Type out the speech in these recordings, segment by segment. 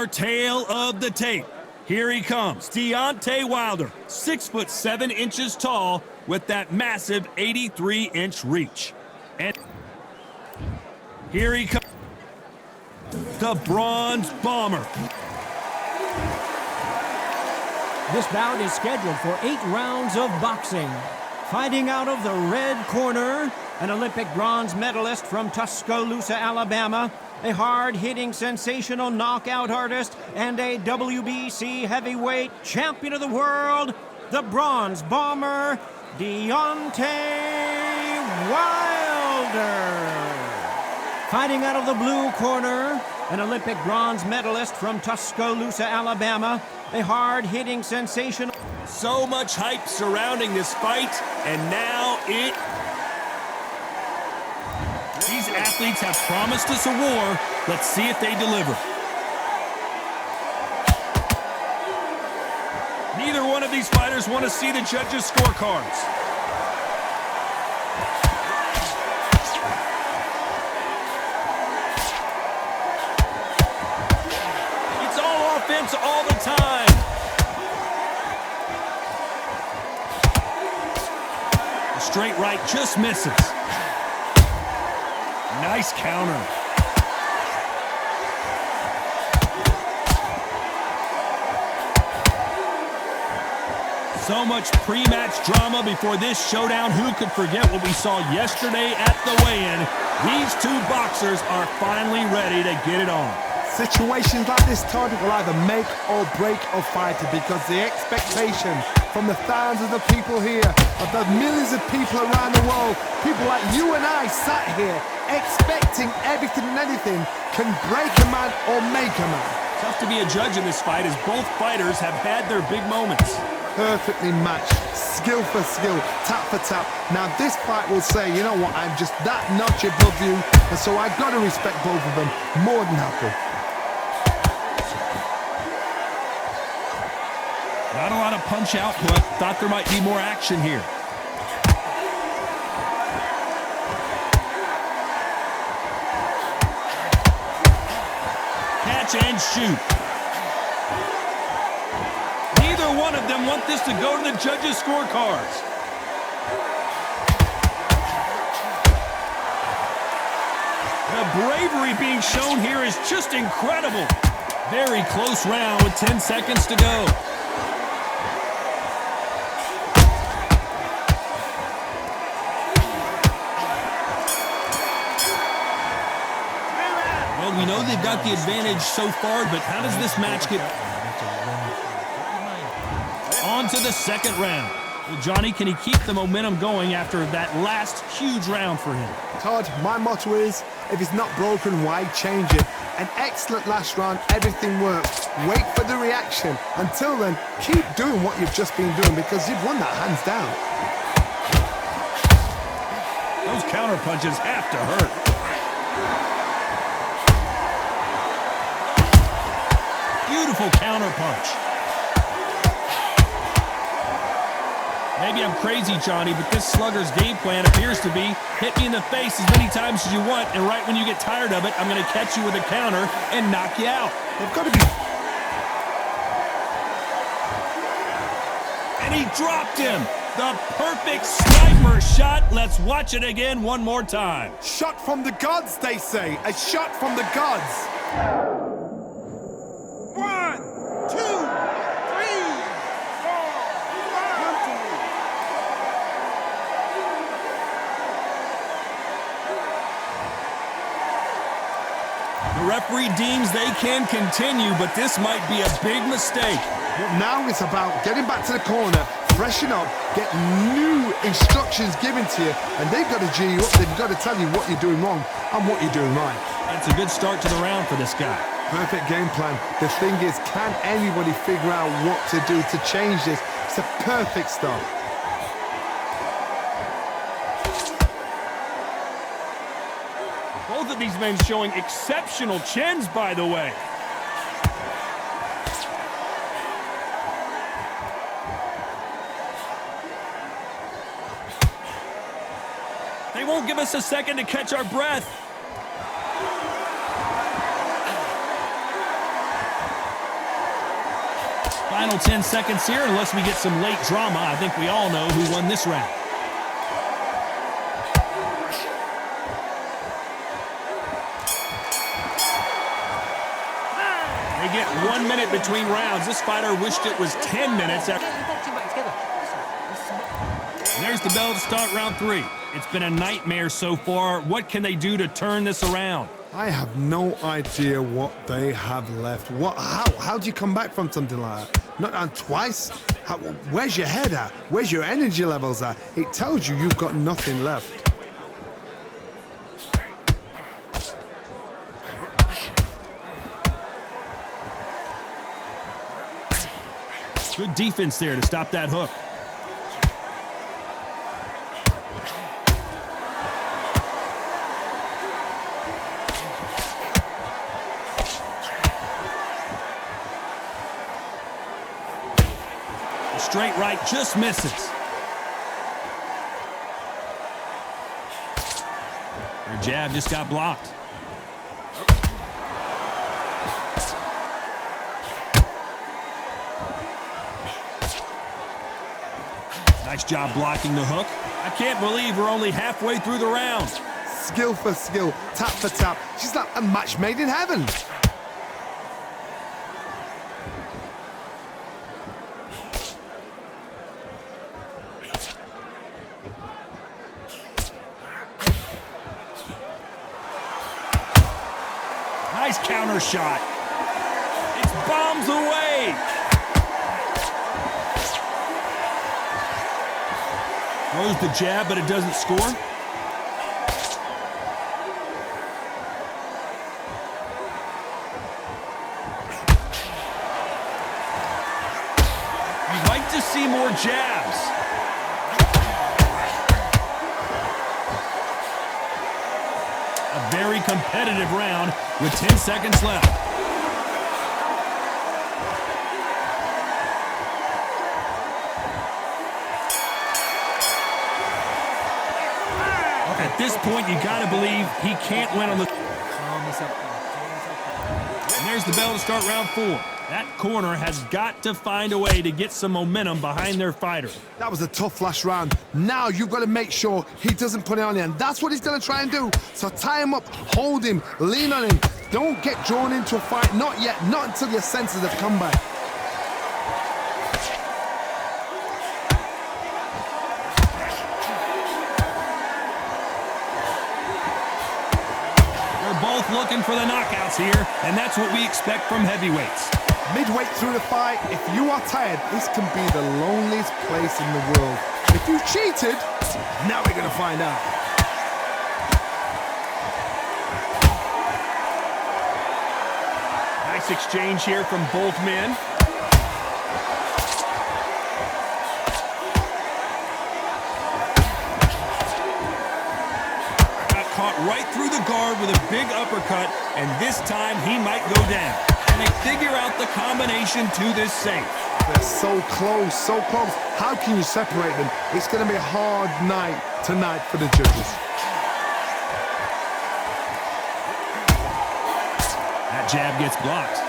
our tale of the tape. Here he comes, Deontay Wilder, 6'7" tall with that massive 83-inch reach. And here he comes, the Bronze Bomber. This bout is scheduled for 8 rounds of boxing. Fighting out of the red corner, an Olympic bronze medalist from Tuscaloosa, Alabama, a hard-hitting, sensational knockout artist, and a WBC heavyweight champion of the world, the Bronze Bomber, Deontay Wilder. Fighting out of the blue corner, an Olympic bronze medalist from Tuscaloosa, Alabama, a hard-hitting, sensational... So much hype surrounding this fight, and now these athletes have promised us a war. Let's see if they deliver. Neither one of these fighters want to see the judges' scorecards. It's all offense all the time. The straight right just misses. Nice counter. So much pre-match drama before this showdown. Who could forget what we saw yesterday at the weigh-in? These two boxers are finally ready to get it on. Situations like this, Todd, will either make or break a fighter, because the expectation from the thousands of people here, of the millions of people around the world, people like you and I sat here expecting everything and anything, can break a man or make a man. Tough to be a judge in this fight, as both fighters have had their big moments. Perfectly matched, skill for skill, tap for tap. Now this fight will say, you know what, I'm just that notch above you, and so I've got to respect both of them. More than happy. Not a lot of punch output. Thought there might be more action here. Catch and shoot. Neither one of them want this to go to the judges' scorecards. The bravery being shown here is just incredible. Very close round with 10 seconds to go. Well, we know they've got the advantage so far, but how does this match get on to the second round? Well, Johnny, can he keep the momentum going after that last huge round for him? Todd, my motto is, if it's not broken, why change it? An excellent last round, everything works. Wait for the reaction. Until then, keep doing what you've just been doing, because you've won that hands down. Those counter punches have to hurt. Beautiful counter punch. Maybe I'm crazy, Johnny, but this slugger's game plan appears to be hit me in the face as many times as you want, and right when you get tired of it, I'm going to catch you with a counter and knock you out. They've got to be... And he dropped him. The perfect sniper shot. Let's watch it again one more time. Shot from the gods, they say. A shot from the gods. 1, 2, 3, 4. Come to me. The referee deems they can continue, but this might be a big mistake. But now it's about getting back to the corner, freshen up, get new instructions given to you, and they've got to G you up. They've got to tell you what you're doing wrong and what you're doing right. It's a good start to the round for this guy. Perfect game plan. The thing is, can anybody figure out what to do to change this? It's a perfect start. Both of these men showing exceptional chins, by the way. They won't give us a second to catch our breath. Final 10 seconds here, unless we get some late drama. I think we all know who won this round. They get 1 minute between rounds. This fighter wished it was 10 minutes. And there's the bell to start round 3. It's been a nightmare so far. What can they do to turn this around? I have no idea what they have left. How do you come back from something like that? Not on twice? Where's your head at? Where's your energy levels at? It tells you you've got nothing left. Good defense there to stop that hook. The straight right just misses. Their jab just got blocked. Nice job blocking the hook. I can't believe we're only halfway through the round. Skill for skill, tap for tap. She's like a match made in heaven. Nice counter shot. It's bombs away. Throws the jab, but it doesn't score. You'd like to see more jabs. A very competitive round with 10 seconds left. At this point, you got to believe he can't win on the... And there's the bell to start round 4. That corner has got to find a way to get some momentum behind their fighter. That was a tough last round. Now you've got to make sure he doesn't put it on you, and that's what he's going to try and do. So tie him up, hold him, lean on him. Don't get drawn into a fight. Not yet. Not until your senses have come back. Both looking for the knockouts here, and that's what we expect from heavyweights. Midway through the fight, if you are tired, this can be the loneliest place in the world. If you cheated, now we're going to find out. Nice exchange here from both men. Right through the guard with a big uppercut, and this time he might go down. And they figure out the combination to this safe. They're so close, so close. How can you separate them? It's going to be a hard night tonight for the judges. That jab gets blocked.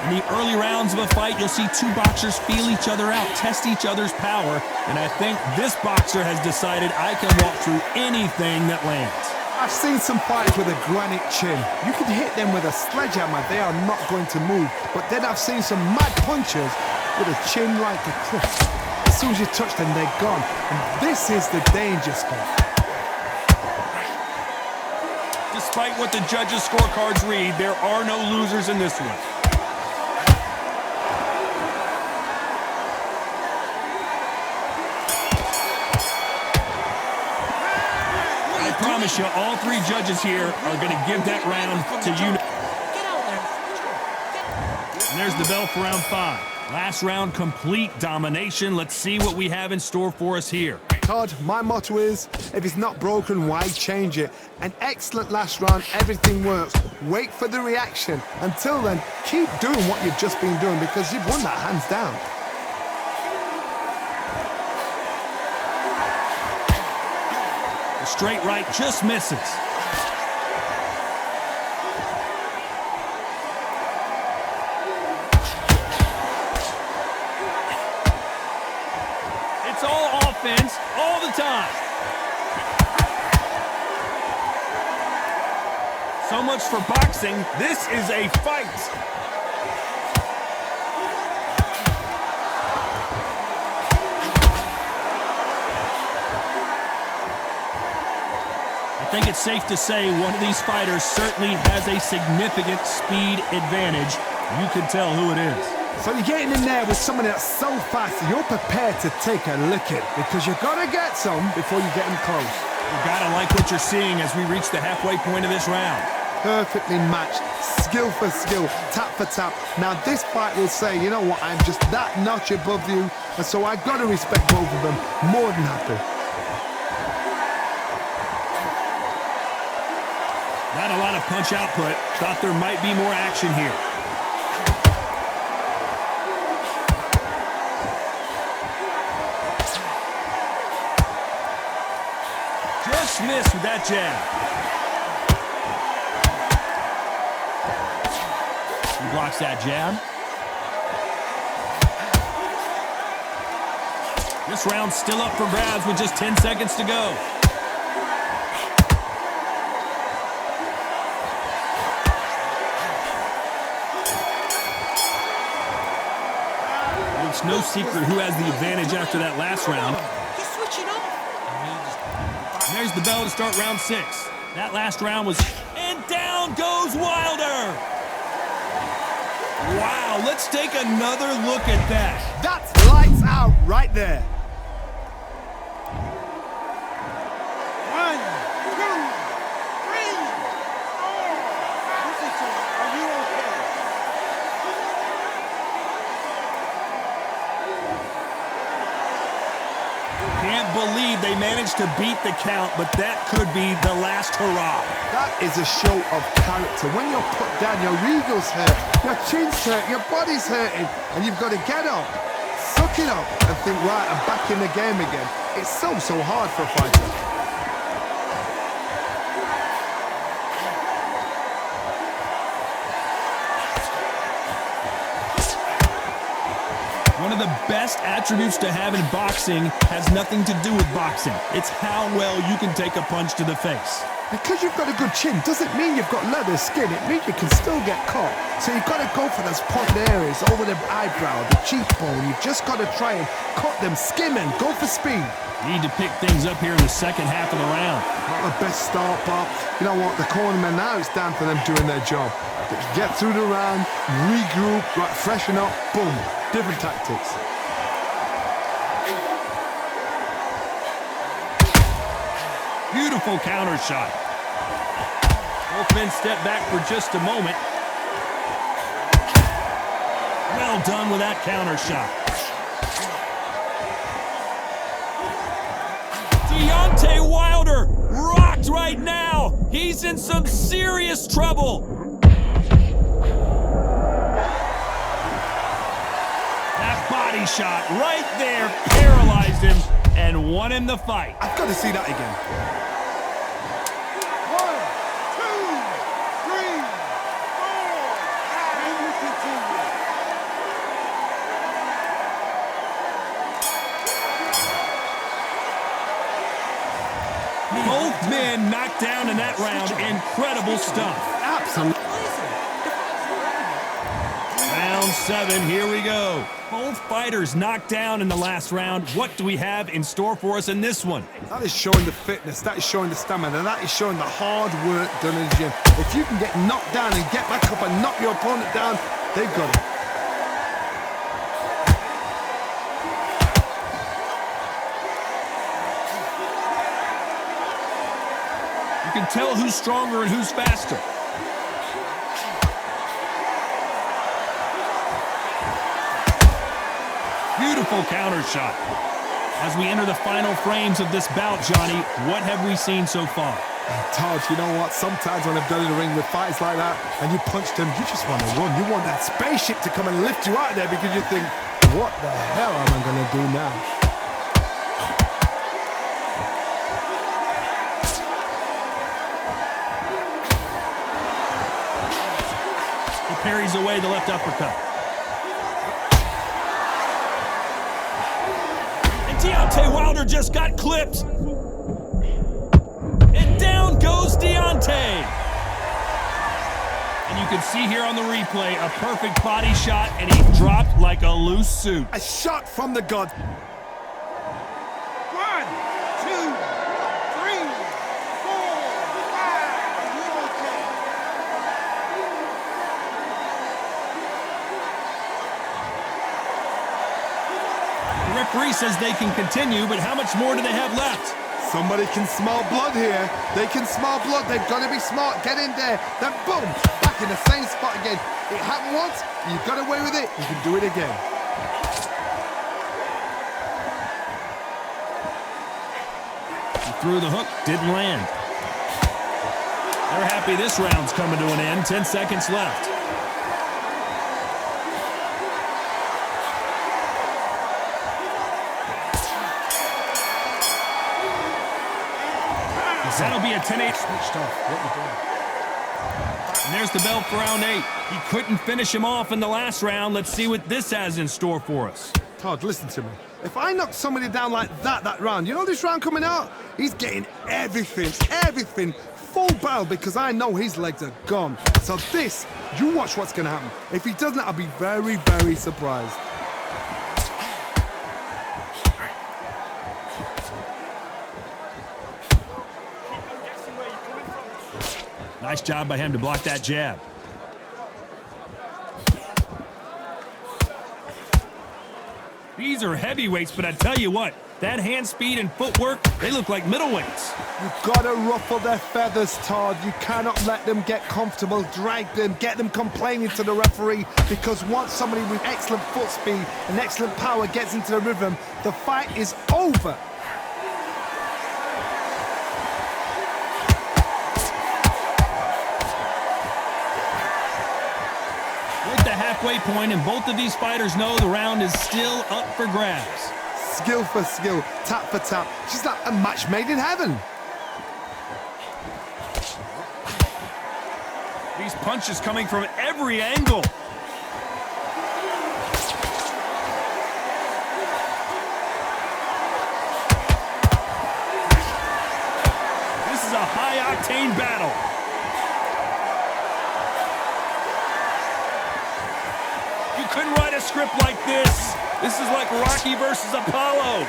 In the early rounds of a fight, you'll see two boxers feel each other out, test each other's power, and I think this boxer has decided I can walk through anything that lands. I've seen some fights with a granite chin. You can hit them with a sledgehammer, they are not going to move. But then I've seen some mad punchers with a chin like a cliff. As soon as you touch them, they're gone. And this is the danger spot. Despite what the judges' scorecards read, there are no losers in this one. I promise you, all three judges here are going to give that round to you. And there's the bell for round 5. Last round, complete domination. Let's see what we have in store for us here. Todd, my motto is, if it's not broken, why change it? An excellent last round, everything works. Wait for the reaction. Until then, keep doing what you've just been doing because you've won that hands down. straight right just misses. It's all offense all the time. So much for boxing. This is a fight. I think it's safe to say one of these fighters certainly has a significant speed advantage. You can tell who it is. So you're getting in there with someone that's so fast, you're prepared to take a licking because you've got to get some before you get in close. You gotta like what you're seeing as we reach the halfway point of this round. Perfectly matched, skill for skill, tap for tap. Now this fight will say, you know what, I'm just that notch above you, and so I've got to respect both of them. More than happy. Not a lot of punch output. Thought there might be more action here. Just missed with that jab. He blocks that jab. This round's still up for grabs with just 10 seconds to go. It's no secret who has the advantage after that last round. He's switching off. There's the bell to start round 6. That last round was... And down goes Wilder! Wow, let's take another look at that. That's lights out right there. 1, 2, 3, 4. Listen to me. Are you okay? Can't believe they managed to beat the count, but that could be the last hurrah. That is a show of character. When you're put down, your ego's hurt, your chin's hurt, your body's hurting, and you've got to get up, suck it up, and think, right, I'm back in the game again. It's so hard for a fighter. One of the best attributes to have in boxing has nothing to do with boxing. It's how well you can take a punch to the face. Because you've got a good chin doesn't mean you've got leather skin. It means you can still get caught. So you've got to go for those point areas, over the eyebrow, the cheekbone. You've just got to try and cut them, skim and go for speed. Need to pick things up here in the second half of the round. Not the best start, but you know what? The cornermen now, it's down for them doing their job. Get through the round, regroup, right, freshen up, boom. Different tactics. Beautiful counter shot. Both men step back for just a moment. Well done with that counter shot. Deontay Wilder rocked right now. He's in some serious trouble. That body shot right there paralyzed him and won him the fight. I've got to see that again. 1, 2, 3, 4. And you continue. Both men knocked down in that round. Incredible stuff. Absolutely. Round 7, here we go. Both fighters knocked down in the last round. What do we have in store for us in this one? That is showing the fitness, that is showing the stamina, that is showing the hard work done in the gym. If you can get knocked down and get back up and knock your opponent down, they've got it. You can tell who's stronger and who's faster. Beautiful counter shot. As we enter the final frames of this bout, Johnny, what have we seen so far? Todd, you know what? Sometimes when I've done in the ring with fights like that and you punch them, you just want to run. You want that spaceship to come and lift you out of there because you think, what the hell am I going to do now? parries away the left uppercut. And Deontay Wilder just got clipped. And down goes Deontay. And you can see here on the replay a perfect body shot, and he dropped like a loose suit. A shot from the god. 1, 2, 3, 4, 5. You okay? The referee says they can continue, but how much more do they have left? Somebody can smell blood here. They can smell blood. They've got to be smart. Get in there. Then boom, back in the same spot again. It happened once. You got away with it. You can do it again. He threw the hook, didn't land. They're happy this round's coming to an end. 10 seconds left. That'll be a 10-8. Switched off. What you doing? And there's the bell for round 8. He couldn't finish him off in the last round. Let's see what this has in store for us. Todd, listen to me. If I knock somebody down like that round, you know this round coming out? He's getting everything, full barrel, because I know his legs are gone. So this, you watch what's going to happen. If he doesn't, I'll be very, very surprised. Nice job by him to block that jab. These are heavyweights, but I tell you what, that hand speed and footwork, they look like middleweights. You've got to ruffle their feathers, Todd. You cannot let them get comfortable, drag them, get them complaining to the referee, because once somebody with excellent foot speed and excellent power gets into the rhythm, the fight is over. Halfway point, and both of these fighters know the round is still up for grabs. Skill for skill, tap for tap. She's like a match made in heaven. These punches coming from every angle. This is a high-octane battle. Couldn't write a script like this. This is like Rocky versus Apollo.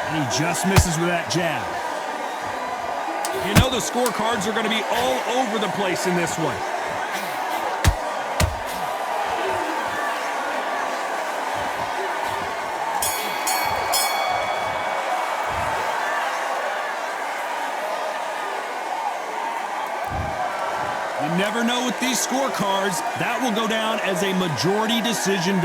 And he just misses with that jab. You know the scorecards are going to be all over the place in this one. You never know with these scorecards. That will go down as a majority decision.